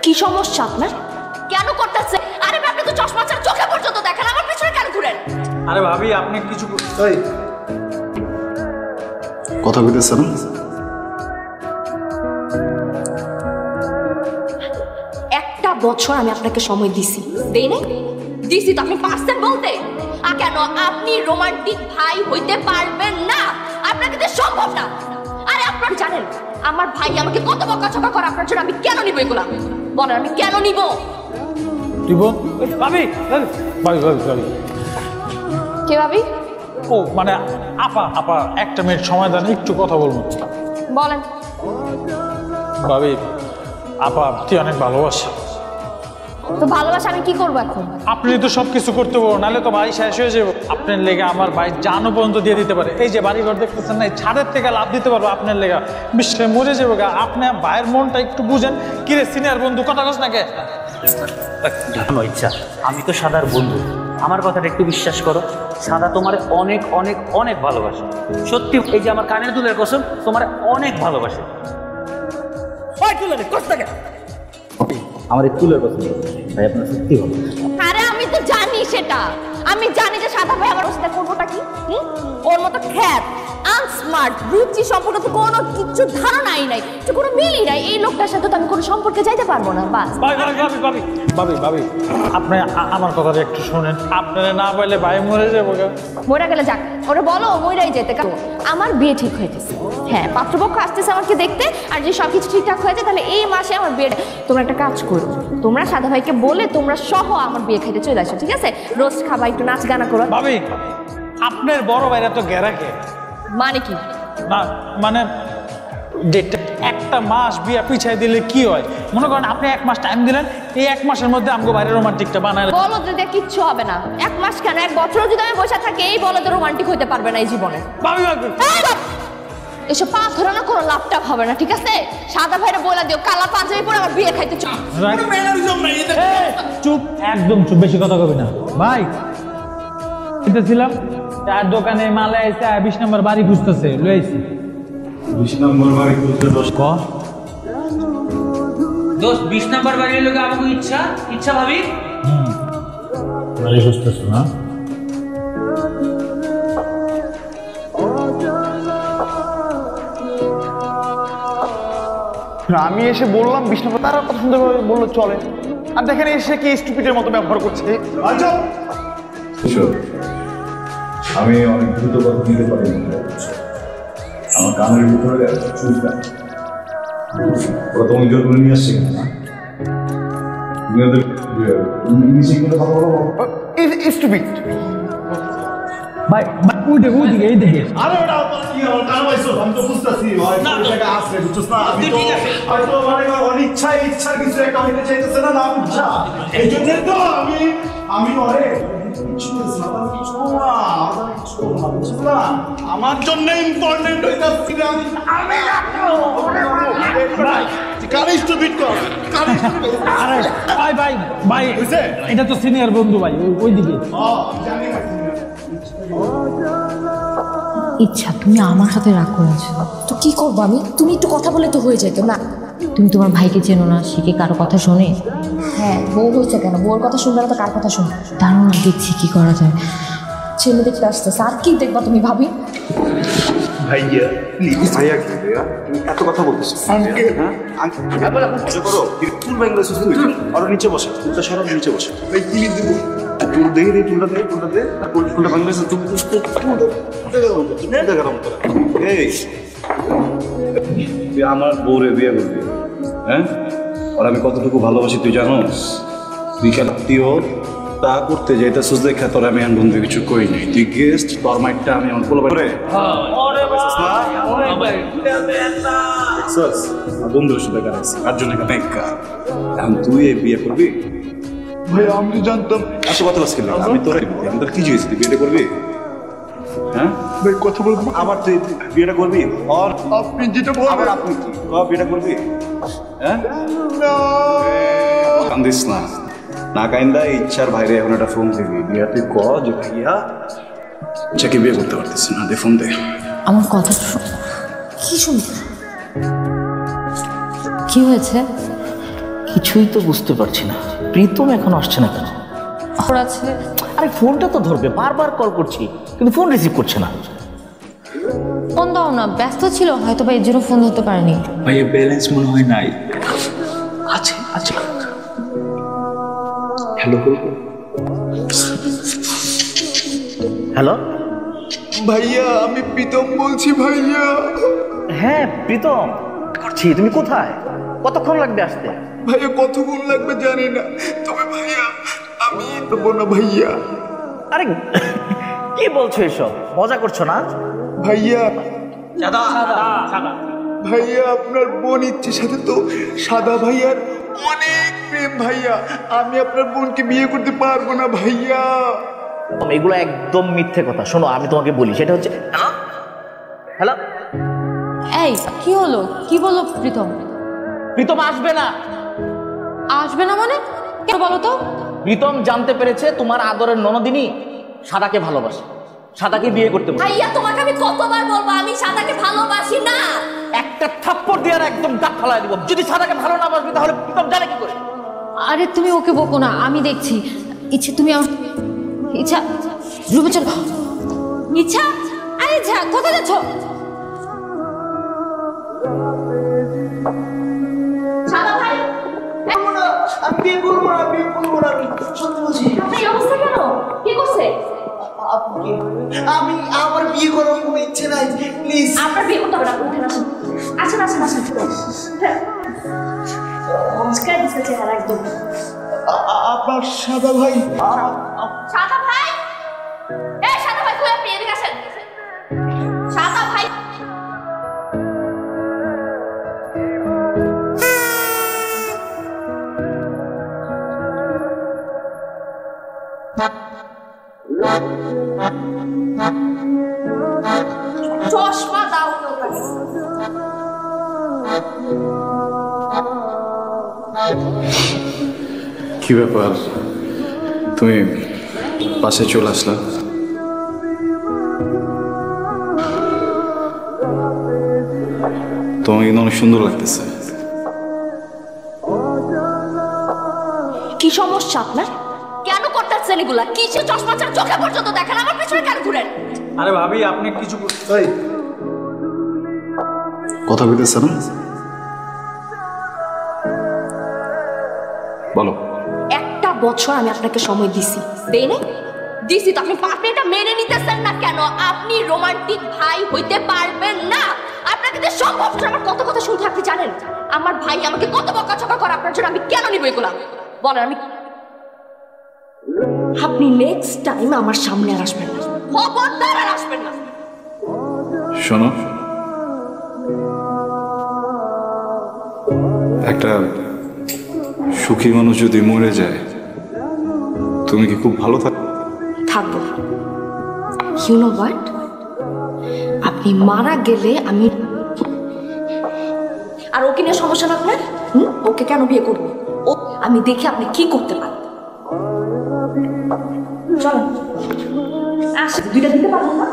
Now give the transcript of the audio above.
কি সমস্যা আপনার? কেন করতেছে? আরে আপনি তো চশমা ছাড়া চোখে পর্যন্ত দেখেন, আমার পিছনে কেন ঘুরেন? আরে ভাবি আপনি কিছু কথা কইতেছেন না? একটা বছর আমি আপনাকে সময় দিছি, দেই নাই? দিছি তো, আপনি পারছেন বলতে? আর কেন আপনি রোমান্টিক ভাই হইতে পারবেন না? আপনাকে তো সম্ভব না। আরে আপনারা জানেন আমার ভাই আমাকে কত বকাঝকা করে আপনার জন্য, আমি কেন নিব এগুলা? বলেন আমি কেন নিব? দিব ভাবি ভাবি ভাবি ভাবি কে ভাবি? ও মানে আপা আপা একটা মিনিট সময় দেন, একটু কথা বলবো। বলেন। ভাবি আপা তুই অনেক ভালোবাসে। তো ভালোবাসা আমি কি করবো এখন? আপনি তো সবকিছু করতে পারবো, নাহলে তো ভাই শেষ হয়ে যাবো। আপনার লেগে আমার ভাই জানও পর্যন্ত দিয়ে দিতে পারে। এই যে বাড়ি ঘর দেখতেছেন না, এই ছাদের থেকে লাভ দিতে পারবো আপনার লেগে, বিশ্বে মরে যাবো গা। আপনি ভাইয়ের মনটা একটু বুঝেন। কিরে সিনিয়র বন্ধু কথা কস নাকি? জানো ইচ্ছা, আমি তো সাদার বন্ধু, আমার কথাটা একটু বিশ্বাস করো। সাদা তোমার অনেক অনেক অনেক ভালোবাসে, সত্যি। এই যে আমার কানের দুলের কসম, তোমার অনেক ভালোবাসে। আমার একটু কথা ভাই, আপনার সত্যি ভালো। আরে আমি তো জানি সেটা, আমি জানি যে সাদা ভাই আমার সাথে করবোটা কি। ওর মতো খ্যাত আনস্মার্ট রুচি সম্পর্কে তো কোনো কিছু ধারণাই নাই, তো কোনো মিলই নাই। এই লোকটার সাথে তো আমি কোনো সম্পর্কে যাইতে পারবো না। বাস ভাবি ভাবি আপনি আমার কথাটা একটু শোনেন। আপনারা না বললে ভাই মরে যাবো গা। মরে গেলে যাক, ওরা বলো মইরাই যেতে। আমার বিয়ে ঠিক হয়েছে, হ্যাঁ পাত্রপক্ষ আসতেছে আমাকে দেখতে। আর যে সবকিছু ঠিকঠাক হয়েছে তাহলে এই মাসে আমার বিয়ে। তোমরা একটা কাজ করো, তোমরা সাদা ভাইকে বলে তোমরা সহ আমার বিয়ে খাইতে চলে আসো, ঠিক আছে? রোজ খাবা, একটু নাচ গানা করো। ভাবি আপনার বড় ভাইরা তো গেরাকে। মানে কি? না মানে ডেটটা একটা মাস বিয়ে পিছাই দিলে কি হয়? মনে করেন আপনি এক মাস টাইম দিলেন, এই এক মাসের মধ্যে আমাকে বাইরে রোমান্টিকটা বানায়। বলো যদি কিচ্ছু হবে না। এক মাস কেন, এক বছরও যদি আমি বসে থাকি, এই বলো তো রোমান্টিক হইতে পারবে না এই জীবনে। ভাবি ভাবি এসব পা ধরে না কোনো লাভটা হবে না, ঠিক আছে? সাদা ভাইরা বলে দিও কালা পাঞ্জাবি পরে আমার বিয়ে খাইতে চল। চুপ, একদম চুপ, বেশি কথা কবি না। ভাই ছিলাম তার দোকানে মালে এসে 20 নম্বর বাড়ি খুঁজতেছে, লইছি 20 নম্বর বাড়ি খুঁজতে 10 ক 20 নাম্বার বাড়ির লোক আমাকে ইচ্ছা ইচ্ছা ভাবি বাড়ি খুঁজতেছো না? আমি এসে বললাম 20 নম্বর, তারা কত সুন্দরভাবে বললো চলে। আর দেখেন এসে কি স্টুপিডের মতো ব্যবহার করছে। আমি অনেক দ্রুত কথা দিতে পারি, আমার কানের ভিতরে চুলটা ওরা তোমাকে জোর করে নিয়ে আসছে না। তুমি ওদের ইংলিশে কিন্তু কথা বলো স্টুপিড। ভাই ওই দিকে এই দিকে। আরে ওটা কি আমার কান পাইছো? আমি তো বুঝতাছি না তো এটা আসলে বুঝছস না। আমি তো হয়তো মানে অনিচ্ছায় ইচ্ছার কিছু একটা হইতে চাইতেছে না, না বুঝছা। এই জন্য তো আমি ওরে আমার জন্য ইম্পর্টেন্ট হইতাছে। ভাই এটা তো সিনিয়র বন্ধু ভাই, ওই দিকে। ইচ্ছা তুমি আমার সাথে রাগ করেছো তো কি করবো আমি? তুমি একটু কথা বলে তো হয়ে যেত না? তুমি তোমার ভাইকে চেনো না, সে কি কারো কথা শোনে? হ্যাঁ বউ হয়েছে কেন, বউর কথা শুনবে না তো কার কথা শুনবে? দাঁড়াও না, দেখছি কি করা যায়। ছেলে দেখতে আসতেছে, আর কি দেখবা তুমি ভাবি? ভাইয়া প্লিজ। ভাইয়া কি ভাইয়া তুমি এত কথা বলতেছো? আঙ্কেল হ্যাঁ আঙ্কেল মজা করো। চুল ভাঙলেছো তুই, আর নিচে বসে চুলটা সরা, নিচে বসে। ভাই কি দিব? চুল দে দে, চুলটা দে, চুলটা দে। আর চুলটা ভাঙলেছো তুমি এই তুই আমার বউরে বিয়ে করবি? হ্যাঁ আর আমি কতটুকু ভালোবাসি তুই জানোস? তুই খেলাতিও তা করতে যাইতেছিস দেখা তোর আমি এখন বন্ধু কিছু কই নাই। তুই গেস্ট, তোর মাইটটা আমি আমার পোলা করে বন্ধুর সাথে কাটাইছি, তার জন্য এখন তুই এই বিয়ে করবি? ভাই আমি জানতাম এত কথা বাস করলাম। আমি তোর কি জিনিস তুই বিয়েটা করবি? হ্যাঁ ভাই কথা বলবো। আবার তুই বিয়েটা করবি? আর আপনি যেটা বলবেন আপনি কি বিয়েটা করবি? হ্যাঁ কান্দিস না, না কাইন্দা ইচ্ছার বাইরে এখন একটা ফোন দিবি। বিয়া তুই ক যে ভাইয়া ইচ্ছাকে বিয়ে করতে পারতেছি না, দে ফোন দে। আমার কথা কি শুনতে? কি হয়েছে? কিছুই তো বুঝতে পারছি না, প্রীতম এখন আসছে না কেন? ওর আছে। আরে ফোনটা তো ধরবে, বারবার কল করছি কিন্তু ফোন রিসিভ করছে না। ফোন দাও না, ব্যস্ত ছিল হয়তো বা এর জন্য ফোন ধরতে পারেনি। ভাইয়া ব্যালেন্স মনে হয় নাই। আছে আছে। হ্যালো হ্যালো ভাইয়া আমি প্রীতম বলছি ভাইয়া। হ্যাঁ প্রীতম করছি, তুমি কোথায়? কতক্ষণ লাগবে আসতে? ভাইয়া কতক্ষণ লাগবে জানি না, তবে ভাইয়া আমি পারবো না ভাইয়া। আরে কি বলছো এসব, মজা করছো না? ভাইয়া ভাইয়া আপনার বোন ইচ্ছের সাথে তো সাদা ভাইয়ার অনেক প্রেম ভাইয়া, আমি আপনার বোনকে বিয়ে করতে পারবো না ভাইয়া। এগুলো একদম মিথ্যে কথা। শোনো আমি তোমাকে বলি, সেটা হচ্ছে হ্যালো হ্যালো এই কি হলো? কি বলো প্রীতম? প্রীতম আসবে না। আসবে না মানে? কেন বলো তো? প্রীতম জানতে পেরেছে তোমার আদরের ননদিনী সাদাকে ভালোবাসে, সাদাকে বিয়ে করতে বলে। ভাইয়া তোমাকে আমি কতবার বলবো আমি সাদাকে ভালোবাসি না। একটা থাপ্পড় দিয়ে আর একদম দাঁত ফালাই দিব। যদি সাদাকে ভালো না বাসবে তাহলে প্রীতম জানে কি করে? আরে তুমি ওকে বকো না, আমি দেখছি। ইচ্ছে তুমি ইচ্ছা রুমে চলো। ইচ্ছা, আরে যা, কোথায় যাচ্ছ? সাদা ভাই, আমি বিয়ে করবো না, বিয়ে করবো না, আমি সত্যি বলছি। আপনার এই অবস্থা কেন? কি করছে? আমি আমার বিয়ে করার কোনো ইচ্ছে নাই, প্লিজ। আপনার বিয়ে করতে হবে না, উঠেন আসুন। আসুন আসুন আসুন। নমস্কার দিচ্ছে চেহারা একদম। আপনার সাদা ভাই। সাদা ভাই, এই সাদা ভাই কই আপনি? এদিকে আসেন। সাদা ভাই, চশমা দাও তো ওখানে। কি ব্যাপার, তুমি পাশে চলে আসলা? তোমাকে কিন্তু অনেক সুন্দর লাগতেছে। কি সমস্যা আপনার? কেন করতেছেন এগুলা? কিসের চশমা ছাড়া চোখে পর্যন্ত দেখেন? আমার পিছনে কেন ঘুরেন? আরে ভাবি আপনি কিছু কথা বলতেছে না, বলো। একটা বছর আমি আপনাকে সময় দিছি, দেই নাই? দিছি তো, আপনি এটা মেনে নিতেছেন না কেন? আপনি রোমান্টিক ভাই হইতে পারবেন না। আপনাকে যে সম্ভব না। আমার কত কথা শুনতে আপনি জানেন? আমার ভাই আমাকে কত বকাঝকা করে আপনার জন্য, আমি কেন নিব এগুলা? বলেন। আমি আপনি নেক্সট টাইম আমার সামনে আর আসবেন না, খবরদার আর আসবেন না। শোনো, একটা সুখী মানুষ যদি মরে যায় তুমি কি খুব ভালো থাকবো? ইউ নো হোয়াট, আপনি মারা গেলে আমি আর ওকে নিয়ে সমস্যা না আপনার? ওকে কেন বিয়ে করবো? ও আমি দেখি আপনি কি করতে পারেন। চলেন, আসেন, দুইটা দিতে পারবেন না?